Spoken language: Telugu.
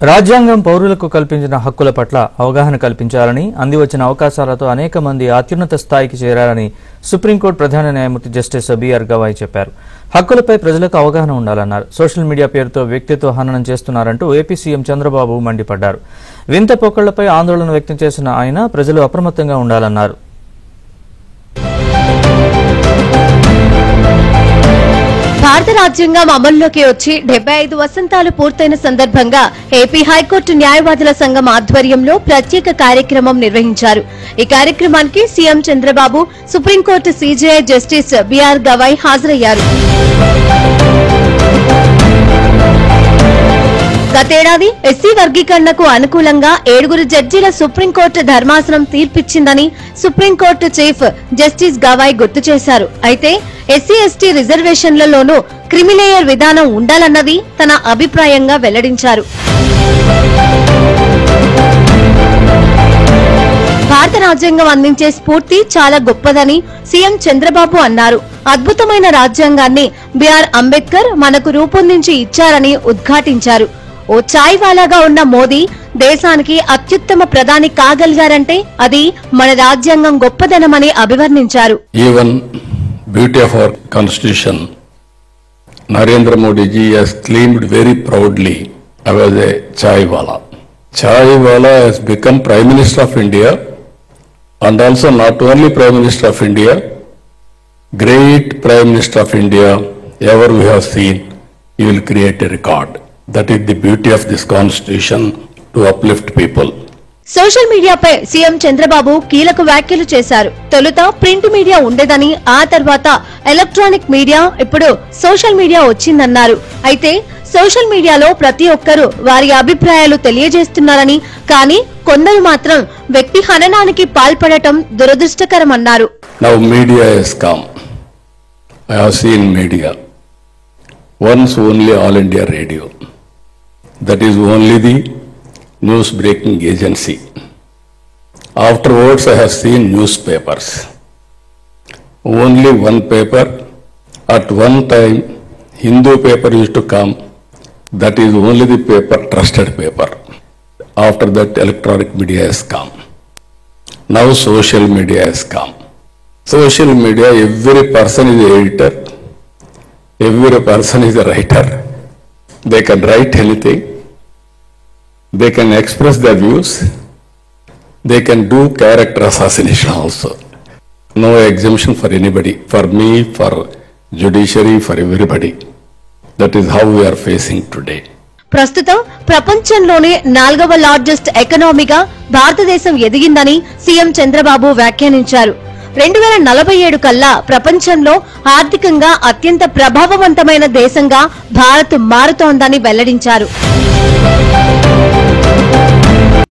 రాజ్యాంగం పౌరులకు కల్పించిన హక్కుల పట్ల అవగాహన కల్పించాలని, అందివచ్చిన అవకాశాలతో అనేక మంది అత్యున్నత స్థాయికి చేరారని సుప్రీంకోర్టు ప్రధాన న్యాయమూర్తి జస్టిస్ బిఆర్ గవాయ్ చెప్పారు. హక్కులపై ప్రజలకు అవగాహన ఉండాలన్నారు. సోషల్ మీడియా పేరుతో వ్యక్తిత్వ హననం చేస్తున్నారంటూ ఏపీ సీఎం చంద్రబాబు మండిపడ్డారు. వింత పోకళ్లపై ఆందోళన వ్యక్తం చేసిన ఆయన ప్రజలు అప్రమత్తంగా ఉండాలన్నారు. భారత రాజ్యాంగం అమల్లోకి వచ్చి 75 వసంతాలు పూర్తయిన సందర్భంగా ఏపీ హైకోర్టు న్యాయవాదుల సంఘం ఆధ్వర్యంలో ప్రత్యేక కార్యక్రమం నిర్వహించారు. ఈ కార్యక్రమానికి CM Chandrababu, supreme court CJI justice BR Gavai హాజరయ్యారు. గతేడాది ఎస్సీ వర్గీకరణకు అనుకూలంగా 7 జడ్జీల సుప్రీంకోర్టు ధర్మాసనం తీర్పిచ్చిందని సుప్రీంకోర్టు చీఫ్ జస్టిస్ గవాయ్ గుర్తు చేశారు. అయితే ఎస్సీ ఎస్టీ రిజర్వేషన్లలోనూ క్రిమిలేయర్ విధానం ఉండాలన్నది తన అభిప్రాయంగా వెల్లడించారు. భారత రాజ్యాంగం అందించే స్ఫూర్తి చాలా గొప్పదని సీఎం చంద్రబాబు అన్నారు. అద్భుతమైన రాజ్యాంగాన్ని బిఆర్ అంబేద్కర్ మనకు రూపొందించి ఇచ్చారని ఉద్ఘాటించారు. ఓ చాయ్ వాలాగా ఉన్న మోదీ దేశానికి అత్యుత్తమ ప్రధాని కాగలిగారంటే అది మన రాజ్యాంగం గొప్పదనమని అభివర్ణించారు. Beauty of our constitution, Narendra Modi ji has claimed very proudly, I was a chai wala. Chai wala has become Prime Minister of India, and also not only Prime Minister of India, great Prime Minister of India ever we have seen. He will create a record. That is the beauty of this constitution, to uplift people. Social మీడియాపై సీఎం చంద్రబాబు కీలక వ్యాఖ్యలు చేశారు. తొలుత ప్రింట్ మీడియా ఉండేదని, ఆ తర్వాత ఎలక్ట్రానిక్ మీడియా, ఇప్పుడు సోషల్ మీడియా వచ్చిందన్నారు. అయితే సోషల్ మీడియాలో ప్రతి ఒక్కరూ వారి అభిప్రాయాలు తెలియజేస్తున్నారని, కానీ కొందరు మాత్రం వ్యక్తి హననానికి పాల్పడటం దురదృష్టకరమన్నారు. Now media has come. I have seen media. Once only All India Radio. That is only the news breaking agency. Afterwards I have seen newspapers. Only one paper. At one time Hindu paper used to come. That is only the paper, trusted paper. After that electronic media has come. Now social media has come. Social media, every person is an editor. Every person is a writer. They can write anything. They can express their views. They can do character assassination also. No exemption for anybody. For me, for judiciary, for everybody. That is how we are facing today. ప్రస్తుతం ప్రపంచంలోనే 4వ లార్జెస్ట్ ఎకనామీగా భారతదేశం ఎదిగిందని సీఎం చంద్రబాబు వ్యాఖ్యానించారు. 2047 కల్లా ప్రపంచంలో ఆర్థికంగా అత్యంత ప్రభావవంతమైన దేశంగా భారత్ మారుతోందని వెల్లడించారు.